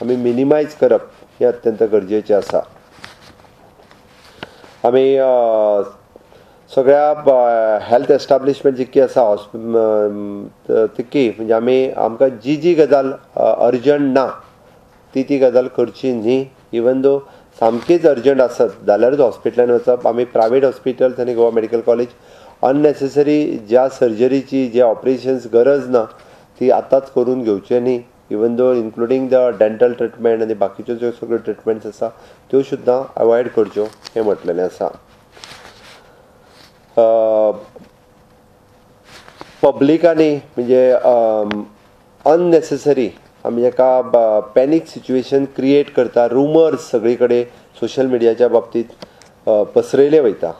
आमी मिनिमायज करप हें अत्यंत गरजेचें आसा. आमी सगळ्या हेल्थ एस्टाब्लिशमेंट जितकी आसा तितकी म्हणजे आमकां जी गजाल अर्जंट ना ती गजाल करची न्ही. इवन दो सामकीच अर्जंट आसत जाल्यारूच हॉस्पिटलान वचप. आमी प्रायवेट हॉस्पिटल्स आनी गोवा मेडिकल कॉलेज अननेसेसरी ज्या सर्जरीची जे ऑपरेशन्स गरज ना ती आतांच करून घेवचे न्ही. Even though including the dental treatment आनी बाकीच्यो ज्यो सगळ्यो ट्रिटमेंट्स आसा त्यो सुद्दां अवॉयड करच्यो हें म्हटलेलें आसा. पब्लिकांनी म्हणजे अननेसेसरी आमी एका पॅनीक सिच्युएशन क्रिएट करता. रुमर्स सगळी कडेन सोशल मिडियाच्या बाबतींत पसरयले वयता.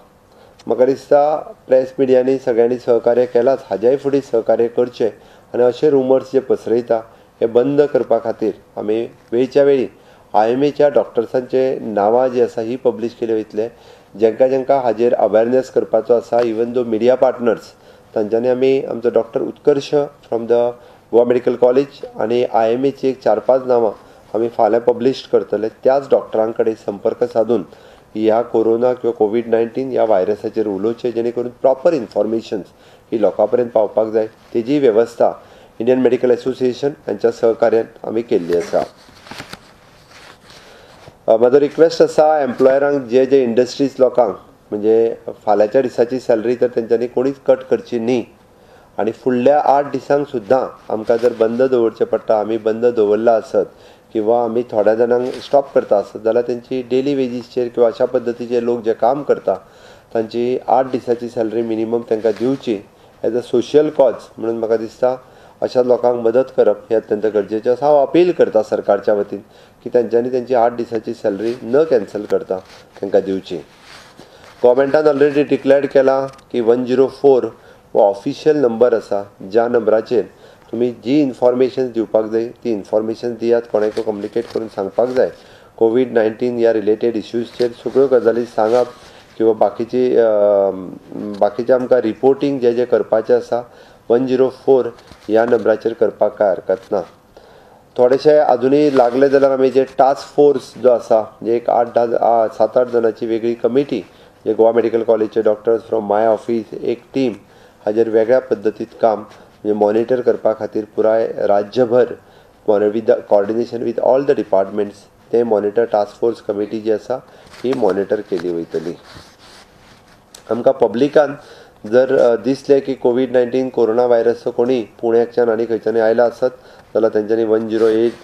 म्हाका दिसता प्रेस मिडियांनी सगळ्यांनी सहकार्य केलाच, हाज्याय फुडें सहकार्य करचें आनी अशे रुमर्स जे पसरयता हे बंद करपा खातीर आमी वेळच्या वेळी IMAच्या डॉक्टर्सांचे नांवां जी आसा ही पब्लीश केली वयतले. जेंका हाजेर अवेरनेस करपाचो आसा इवन दो मिडिया पार्टनर्स तांच्यांनी आमी आमचो doctor Utkarsh from the Goa medical college आणि IMAची एक 4-5 नांवां आमी फाल्यां पब्लिश करतले. त्याच डॉक्टरां कडेन संपर्क साधून ह्या कोरोना किंवा कोविड-19 ह्या व्हायरसाचेर उलोवचें, जेणे करून प्रॉपर इन्फॉर्मेशन्स ही लोकां पर्यंत पावपाक जाय. तेजी वेवस्था इंडियन मेडिकल असोसिएशन हांच्या सहकार्यान आमी केल्ली आसा. म्हजो रिक्वेस्ट आसा एम्प्लॉयरांक जे इंडस्ट्रीज लोकांक म्हणजे फाल्यांच्या दिसाची सॅलरी तर तेंच्यांनी कोणीच कट करची न्ही आनी फुडल्या 8 दिसांक सुद्दां आमकां जर बंद दवरचें पडटा, आमी बंद दवरला आसत किंवा आमी थोड्या जाणांक स्टॉप करता आसत जाल्यार तेंची डेली वेजीसचेर किंवा अशा पद्दतीचे लोक जे काम करता तांची 8 दिसाची सॅलरी मिनिमम तांकां दिवची एज अ सोशियल कॉज म्हणून म्हाका दिसता अशा लोकांक मदत करप हें अत्यंत गरजेचें आसा. हांव अपील करता सरकारच्या वतीन की तेंच्यांनी तेंची 8 दिसाची सॅलरी न कॅन्सल करता तांकां दिवची. गव्हर्मेंटान ऑलरेडी डिक्लेअर्ड केला की 104 हो ऑफिशियल नंबर आसा, ज्या नंबराचेर तुमी जी इन्फॉर्मेशन दिवपाक जाय ती इन्फॉर्मेशन दियात, कोणाकूय कम्युनिकेट करून सांगपाक जाय. कोविड-19 ह्या रिलेटेड इश्यूजचेर सगळ्यो गजाली सांगप किंवा बाकीचे आमकां रिपोर्टींग जे करपाचें आसा 104 ह्या नंबराचेर करपाक कांय हरकत ना. थोडेशे अजुनूय लागले जाल्यार आमी जे टास्क फोर्स जो आसा जे एक 7-8 जणांची वेगळी कमिटी जे गोवा मेडिकल कॉलेजचे डॉक्टर्स फ्रॉम माय ऑफिस एक टीम हाजेर वेगळ्या पद्दतीत काम म्हणजे मॉनिटर करपा खातीर पुराय राज्यभर with coordination with all the departments ते मॉनिटर टास्क फोर्स कमिटी जी आसा ही मॉनिटर केली वयतली. आमकां पब्लिकान जर दिसलें की कोविड-19 कोरोना व्हायरस कोणी पुण्याच्यान आनी खंयच्यानी आयला आसत जाल्यार तेंच्यांनी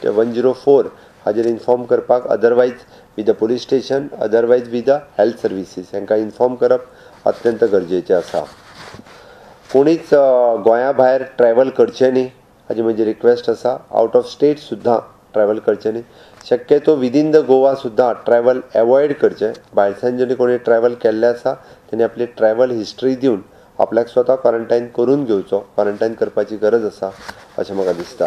104 हाजेर इन्फॉर्म करपाक, otherwise with the police station, otherwise with the health services हांकां इन्फॉर्म करप अत्यंत गरजेचें आसा. कोणीच गोंया भायर ट्रॅव्हल करचें न्ही हाजी म्हजी रिक्वेस्ट आसा. आउट ऑफ स्टेट सुद्दां ट्रॅव्हल करचें न्ही, शक्यतो विदीन द गोवा सुद्दां ट्रॅव्हल एवॉयड करचें. भायरच्यान जेणे कोणी ट्रॅव्हल केल्लें आसा तेणी आपली ट्रॅव्हल हिस्ट्री दिवन आपल्याक स्वता क्वॉरंटायन करून घेवचो. क्वॉरंटायन करपाची गरज आसा अशें म्हाका दिसता.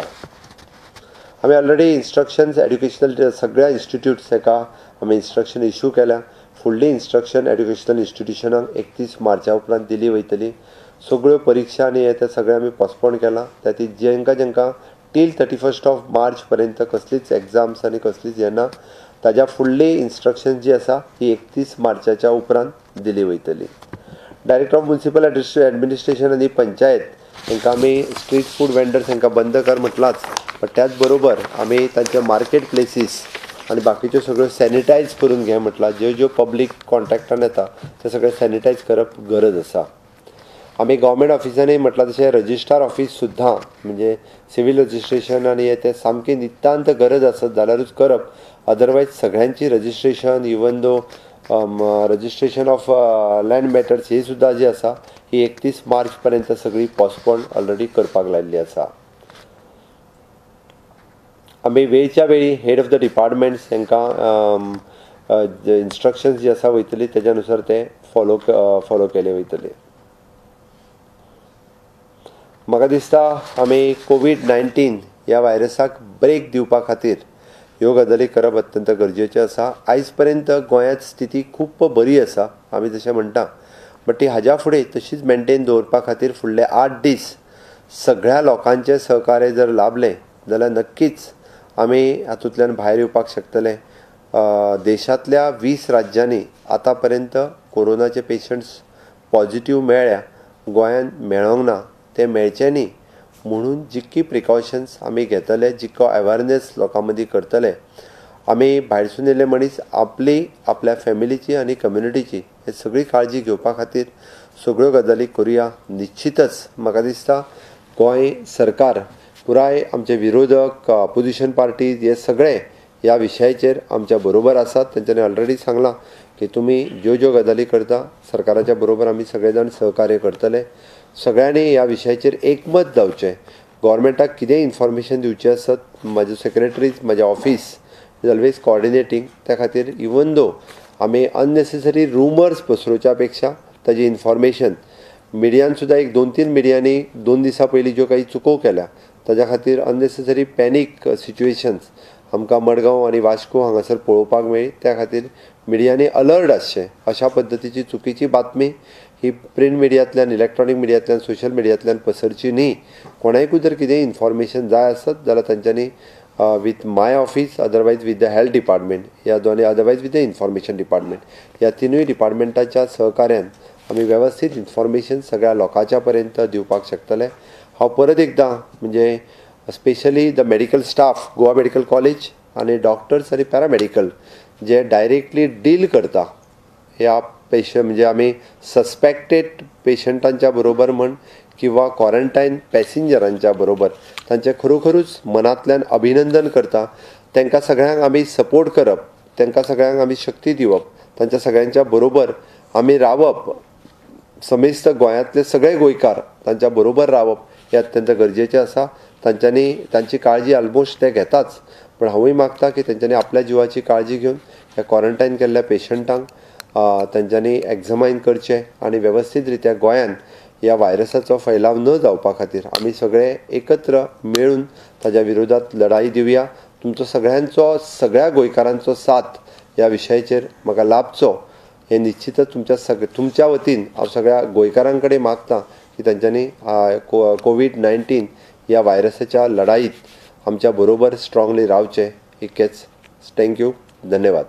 आमी ऑलरेडी इन्स्ट्रक्शन्स एड्युकेशनल सगळ्या इन्स्टिट्यूट्स हाका आमी इन्स्ट्रक्शन इश्यू केल्या. फुडली इन्स्ट्रक्शन एड्युकेशनल इन्स्टिट्यूशनाक 31 मार्चा उपरांत दिली वयतली. सगळ्यो परीक्षा आनी हे ते सगळे आमी पोस्टपोन केला. तातूंत जेंकां टील 31 मार्च पर्यंत कसलीच एग्जाम्स आनी कसलीच येना, ताज्या फुडली इन्स्ट्रक्शन जी आसा ही 31 मार्चाच्या उपरांत दिली वयतली. डायरेक्टर ऑफ म्युनिसिपल एडमिनिस्ट्रेशन आनी पंचायत हांकां आमी स्ट्रीट फूड वेंडर्स हांकां बंद कर म्हटलांच, पण त्याच बरोबर आमी तांचे मार्केट प्लेसीस आनी बाकीच्यो सगळ्यो सॅनिटायज करून घे म्हटलां. ज्यो पब्लीक कॉन्टॅक्टान येता ते सगळे सॅनिटायज करप गरज आसा. आमी गव्हर्मेंट ऑफिसांनी म्हटलां तशें रजिस्ट्रार ऑफिस सुद्दां म्हणजे सिवील रजिस्ट्रेशन आनी हे ते सामकी नितांत गरज आसत जाल्यारूच करप. अदरवायज सगळ्यांची registration even though registration of land matters ही सुद्दां जी आसा ही 31 मार्च पर्यंत सगळी पोस्टपोन ऑलरेडी करपाक लायिल्ली आसा. आमी वेळच्या वेळी हेड ऑफ द डिपार्टमेंट्स हांकां इन्स्ट्रक्शन्स जी आसा वयतली तेज्या नुसार ते फॉलो केले वयतले. म्हाका दिसता आमी कोविड-19 ह्या व्हायरसाक ब्रेक दिवपा खातीर ह्यो गजाली करप अत्यंत गरजेचें आसा. आयज पर्यंत गोंयांत स्थिती खूब बरी आसा आमी जशें म्हणटा, बट ती हाज्या फुडें तशीच मेनटेन दवरपा खातीर फुडले 8 दीस सगळ्या लोकांचें सहकार्य जर लाभलें जाल्यार नक्कीच आमी हातूंतल्यान भायर येवपाक शकतले. देशांतल्या 20 राज्यांनी आतां पर्यंत कोरोनाचे पेशंट्स पॉझिटिव्ह मेळ्ळ्या, गोंयांत मेळोंक ना. ते मेळचे न्ही म्हणून जितकी प्रिकॉशन्स आमी घेतले, जितको अवेअरनेस लोकां मदीं करतले, आमी भायरसून येयल्ले मनीस आपल्या फॅमिलीची आनी कम्युनिटीची हे सगळी काळजी घेवपा खातीर सगळ्यो गजाली करुया. निश्चितच म्हाका दिसता गोंय सरकार, पुराय आमचे विरोधक, अपोजिशन पार्टीज हे सगळे ह्या विशयाचेर आमच्या बरोबर आसात. तेंच्यांनी ऑलरेडी सांगलां की तुमी ज्यो गजाली करता सरकाराच्या बरोबर आमी सगळे जाण सहकार्य करतले. सगळ्यांनी ह्या विशयाचेर एकमत जावचें. गव्हर्मेंटाक कितेंय इन्फॉर्मेशन दिवची आसत, म्हाजे सेक्रेटरीज, म्हाजें ऑफिस इज ऑलवेज कॉर्डिनेटींग. त्या खातीर इवन दो आमी अननेसेसरी रुमर्स पसरोवच्या पेक्षा ताजी इन्फॉर्मेशन मिडियान सुद्दां एक 2-3 मिडियांनी 2 दिसां पयलीं ज्यो काही चुको केल्या ताज्या खातीर अननेसेसरी पॅनीक सिच्युएशन्स आमकां मडगांव आनी वास्को हांगासर पळोवपाक मेळ्ळी. त्या खातीर मिडियांनी अलर्ट आसचें. अशा पद्दतीची चुकीची बातमी ही प्रिंट मिडियांतल्यान, इलेक्ट्रॉनीक मिडियांतल्यान, सोशल मिडियांतल्यान पसरची न्ही. कोणायकूय जर कितेंय इन्फॉर्मेशन जाय आसत जाल्यार तांच्यांनी with my office, otherwise with the health department, ह्या दोनी, otherwise with the information department, ह्या तिनूय डिपार्टमेंटाच्या सहकार्यान आमी वेवस्थीत इन्फॉर्मेशन सगळ्या लोकांच्या पर्यंत दिवपाक शकतले. हांव परत एकदां म्हणजे specially the medical staff, Goa medical college आनी डॉक्टर्स आनी पॅरामेडिकल जे डायरेक्टली डील करता ह्या पेशंट, म्हणजे आमी सस्पेक्टेड पेशंटांच्या बरोबर म्हण किंवा क्वॉरंटायन पॅसेंजरांच्या बरोबर तांचे खरोखरूच मनांतल्यान अभिनंदन करता. तांकां सगळ्यांक आमी सपोर्ट करप, तांकां सगळ्यांक आमी शक्ती दिवप, तांच्या सगळ्यांच्या बरोबर आमी रावप, समेस्त गोंयांतले सगळे गोंयकार तांच्या बरोबर रावप हें अत्यंत गरजेचें आसा. तांची काळजी ऑलमोस्ट ते घेताच, पण हांवूय मागता की तांच्यांनी आपल्या जिवाची काळजी घेवन ह्या क्वॉरंटायन केल्ल्या पेशंटांक तांच्यांनी एक्झामायन करचें आनी वेवस्थीत रित्या गोंयांत ह्या व्हायरसाचो फैलाव न जावपा खातीर आमी सगळे एकत्र मेळून ताच्या विरोधात लढाई दिवया. तुमचो सगळ्यांचो, सगळ्या गोंयकारांचो साथ ह्या विशयाचेर म्हाका लाभचो हें निश्चितच तुमच्या वतीन हांव सगळ्या गोंयकारां कडेन मागतां की तांच्यांनी कोविड-19 ह्या व्हायरसाच्या लढाईत आमच्या बरोबर स्ट्रॉंगली रावचें. इतकेंच. थँक्यू. धन्यवाद.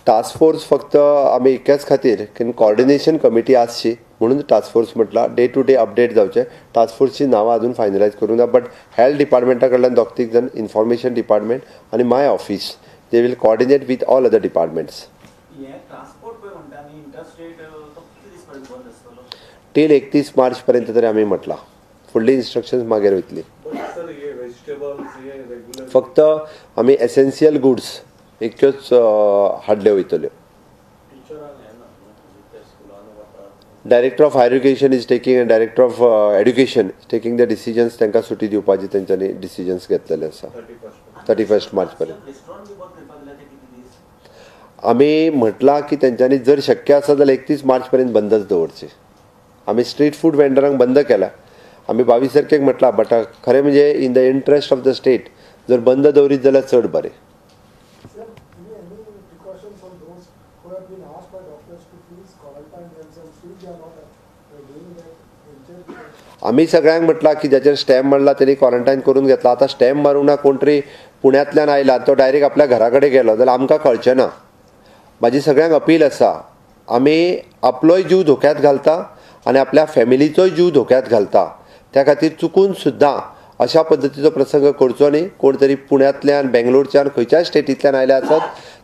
टास्क फोर्स फक्त आमी इतकेच खातीर की कॉर्डिनेशन कमिटी आसची म्हणून टास्क फोर्स म्हटला. डे टू डे अपडेट जावचे. टास्क फोर्सची नांवां अजून फायनलायज करूंक ना, बट हेल्थ डिपार्टमेंटा कडल्यान दोग तीग जण, इन्फॉर्मेशन डिपार्टमेंट आनी my office, they will coordinate with all other departments. Till 31 March पर्यंत तरी आमी म्हटला. फुडली इन्स्ट्रक्शन्स मागीर वयतली. फक्त आमी एसेन्शियल गुड्स इतक्योच हाडल्यो वयतल्यो. Director of higher education is taking and director of education is taking the decisions. तांकां सुटी दिवपाची तेंच्यांनी डिसिजन्स घेतलेले आसा 31 मार्च पर्यंत. आमी म्हटलां की तेंच्यांनी जर शक्य आसा जाल्यार 31 मार्च पर्यंत बंदच दवरचे. आमी स्ट्रीट फूड वेंडरांक बंद केला. आमी 22 तारखेक म्हटलां, बट खरें म्हणजे in the interest of the state जर बंद दवरीत जाल्यार चड बरें. आमी सगळ्यांक म्हटलां की ज्याचेर स्टॅम्प मारला तेणी क्वॉरंटायन करून घेतला. आतां स्टॅम्प मारूंक ना, कोण तरी पुण्यांतल्यान आयला, तो डायरेक्ट आपल्या घरा कडेन गेलो जाल्यार आमकां कळचें ना. म्हाजी सगळ्यांक अपील आसा, आमी आपलोय जीव धोक्यांत घालता आनी आपल्या फॅमिलीचोय जीव धोक्यांत घालता. त्या खातीर चुकून सुद्दां अशा पद्दतीचो प्रसंग करचो न्ही. कोण तरी पुण्यांतल्यान, बेंगलोरच्यान, खंयच्याय स्टेटींतल्यान आयले आसत,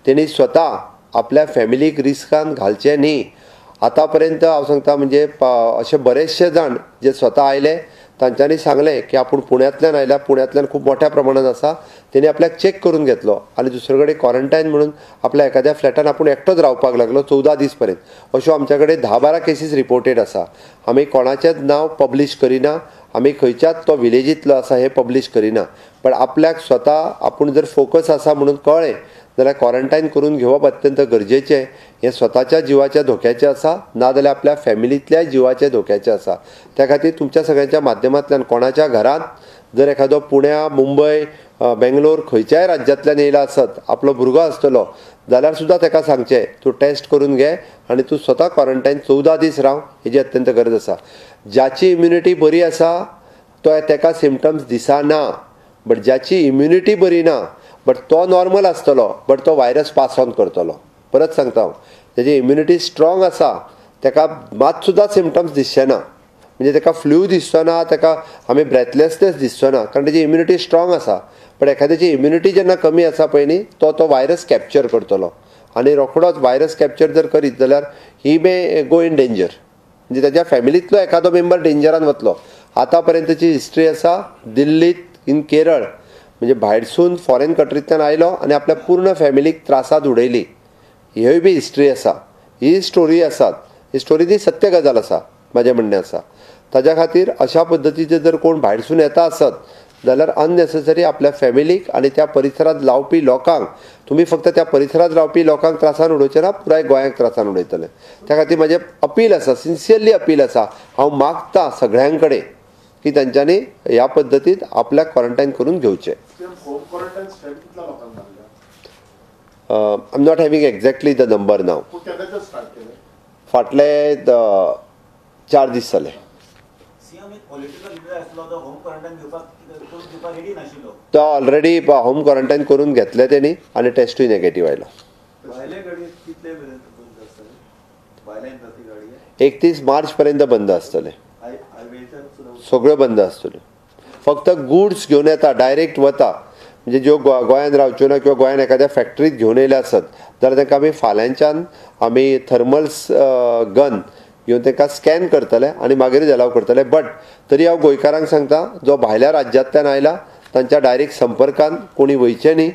तेणी स्वता आपल्या फॅमिलीक रिस्कान घालचें न्ही. आतां पर्यंत हांव सांगता म्हणजे अशे बरेचशे जाण जे स्वता आयले तांच्यांनी सांगलें की आपूण पुण्यांतल्यान आयल्या, पुण्यांतल्यान खूब मोठ्या प्रमाणांत आसा. तेणी आपल्याक चॅक करून घेतलो आनी दुसरे कडेन क्वॉरंटायन म्हणून आपल्या एखाद्या फ्लॅटान आपूण एकटोच रावपाक लागलो 14 दीस पर्यंत. अश्यो आमच्या कडेन 10-12 केसीस रिपोर्टेड आसा. आमी कोणाचेंच नांव पब्लीश करिना, आमी खंयच्याच तो विलेजींतलो आसा हें पब्लीश करिना. पण आपल्याक स्वता आपूण जर फोकस आसा म्हणून कळ्ळें जाल्यार क्वॉरंटायन करून घेवप अत्यंत गरजेचें. हें स्वताच्या जिवाच्या धोक्याचें आसा, नाजाल्यार आपल्या फॅमिलींतल्या जिवाच्या धोक्याचें आसा. त्या खातीर तुमच्या सगळ्यांच्या माध्यमांतल्यान कोणाच्या घरांत जर एखादो पुण्या, मुंबय, बेंगलोर खंयच्याय राज्यांतल्यान येयला आसत, आपलो भुरगो आसतलो जाल्यार सुद्दां ताका सांगचें तूं टेस्ट करून घे आनी तूं स्वता क्वॉरंटायन 14 दीस राव. हेजी अत्यंत गरज आसा. ज्याची इम्युनिटी बरी आसा तो ताका सिम्पटम्स दिसना, बट ज्याची इम्युनिटी बरी ना बट तो नॉर्मल आसतलो, बट तो व्हायरस पास ऑन करतलो. परत सांगता हांव, तेजी इम्युनिटी स्ट्रॉंग आसा, ताका मात सुद्दां सिम्पटम्स दिसचे ना. म्हणजे ताका फ्लू दिसचो ना, ताका आमी ब्रेथलेसनेस दिसचो ना, कारण तेजी इम्युनिटी स्ट्रॉंग आसा. पण एखाद्याची इम्युनिटी जेन्ना कमी आसा पळय न्ही, तो व्हायरस कॅप्चर करतलो आनी रोखडोच व्हायरस कॅप्चर जर करीत जाल्यार ही मे गो इन डेंजर. म्हणजे ताच्या फॅमिलींतलो एखादो मेंबर डेंजरान वतलो. आतां पर्यंतची हिस्ट्री आसा दिल्लीत, इन केरळ, म्हणजे भायरसून फॉरेन कंट्रींतल्यान आयलो आनी आपल्या पूर्ण फॅमिलीक त्रासांत उडयली. ह्योय बी हिस्ट्री आसा. ही स्टोरी आसात. ही स्टोरी ती सत्य गजाल आसा, म्हाजें म्हणणें आसा. ताच्या खातीर अशा पद्दतीचे जर कोण भायरसून येता आसत जाल्यार अननेसेसरी आपल्या फॅमिलीक आनी त्या परिसरांत रावपी लोकांक, तुमी फक्त त्या परिसरांत रावपी लोकांक त्रासान उडोवचे ना, पुराय गोंयाक त्रासान उडयतले. त्या खातीर म्हजें अपील आसा, सिन्सियरली अपील आसा. हांव मागतां सगळ्यां कडेन की तांच्यांनी ह्या पद्दतीन आपल्याक क्वॉरंटायन करून घेवचें. I am not having exactly the number now. फाटले 4 दीस जाले. तो ऑलरेडी होम क्वॉरंटाईन करून घेतले तेणी आनी टेस्टूय नेगेटिव्ह आयलो. 31 मार्च पर्यंत बंद आसतले, सगळ्यो बंद आसतल्यो. फक्त गुड्स घेवन येता, डायरेक्ट वता, म्हणजे ज्यो गोंयांत रावच्यो ना किंवा गोंयांत एखाद्या फॅक्टरीत घेवन येयले आसत जाल्यार तांकां आमी फाल्यांच्यान आमी थर्मल्स गन घेवन तांकां स्कॅन करतले आनी मागीरूच अलाव करतले. बट तरी हांव गोंयकारांक सांगता, जो भायल्या राज्यांतल्यान आयला तांच्या डायरेक्ट संपर्कांत कोणी वयचें न्ही.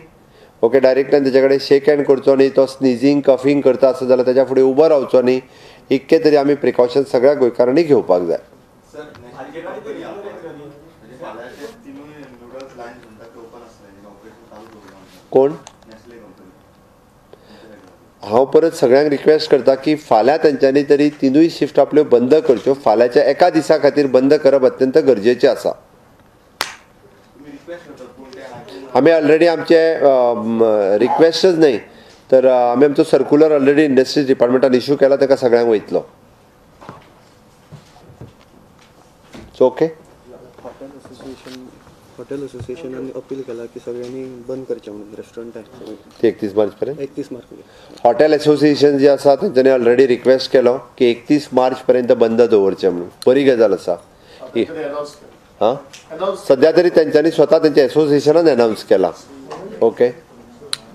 ओके, डायरेक्टान तेजे कडेन शेक हँड करचो न्ही. तो स्निजींग कफींग करता आसत जाल्यार ताच्या फुडें उबो रावचो न्ही. इतके तरी आमी प्रिकॉशन सगळ्या गोंयकारांनी घेवपाक जाय. कोण? हांव परत सगळ्यांक रिक्वेस्ट करता की फाल्यां तेंच्यांनी तरी तिनूय शिफ्ट आपल्यो बंद करच्यो. फाल्यांच्या एका दिसा खातीर बंद करप अत्यंत गरजेचें आसा. आमी ऑलरेडी आमचे रिक्वेस्टच न्हय तर आमी आमचो सर्क्युलर ऑलरेडी इंडस्ट्रीज डिपार्टमेंटान इश्यू केला, ताका सगळ्यांक वयतलो. So okay. हॉटेल असोसिएशनान अपील केला की सगळ्यांनी बंद करचे म्हणून रेस्टॉरंट 31 मार्च पर्यंत. 31 मार्च. हॉटेल असोसिएशन जे आसा तेंच्यांनी ऑलरेडी रिक्वेस्ट केलो की 31 मार्च पर्यंत बंद दवरचें म्हणून. बरी गजाल आसा. सध्या तरी तेंच्यांनी स्वता तेंच्या एसोसिएशनान अनाउन्स केला. ओके.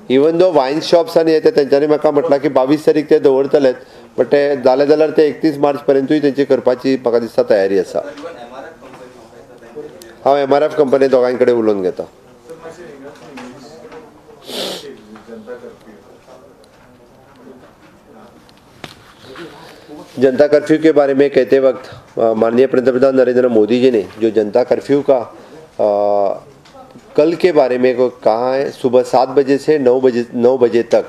इवन दो वायन शॉप्स आनी ते तेंच्यांनी म्हाका म्हटलां की 22 तारीख ते दवरतलेत, बट ते जालें जाल्यार ते 31 मार्च पर्यंतूय तेंची करपाची म्हाका दिसता तयारी आसा. हांव MRF कंपनी दोगांय कडेन उलोवन घेता. जनता कर्फ्यू के बारे में कहते वक्त माननीय पंतप्रधान नरेंद्र मोदी जी ने जो जनता कर्फ्यू का कल के बारे में कहा है, सुबह 7 बजे से 9 बजे तक,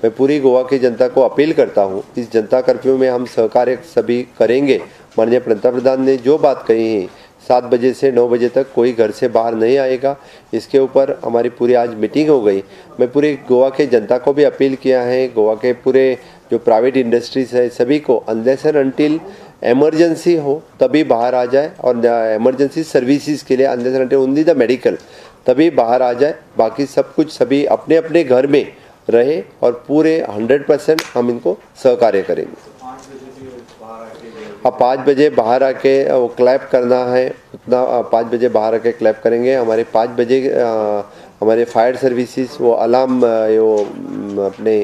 मैं पूरी गोवा की जनता को अपील करता हूं, इस जनता कर्फ्यू में हम सहकार्य सभी करेंगे. माननीय पंतप्रधान ने जो बात कही है, 7 बजे से 9 बजे तक कोई घर से बाहर नहीं आएगा, इसके ऊपर हमारी पूरी आज मीटिंग हो गई. मैं पूरी गोवा के जनता को भी अपील किया है, गोवा के पूरे जो प्राइवेट इंडस्ट्रीज है सभी को अनलेस एंड अनटिल इमरजेंसी हो तभी बाहर आ जाए, और इमरजेंसी सर्विसेज के लिए unless end until only the medical तभी बाहर आ जाए. बाकी सब कुछ सभी अपने अपने घर में रहे और पूरे 100% हम इनको सहकार्य करेंगे. अब 5 बजे बाहर आके वो क्लैप करना है, उतना 5 बजे बाहर आके क्लैप करेंगे. हमारे 5 बजे हमारे फायर सर्विसेज वो अलार्म वो अपने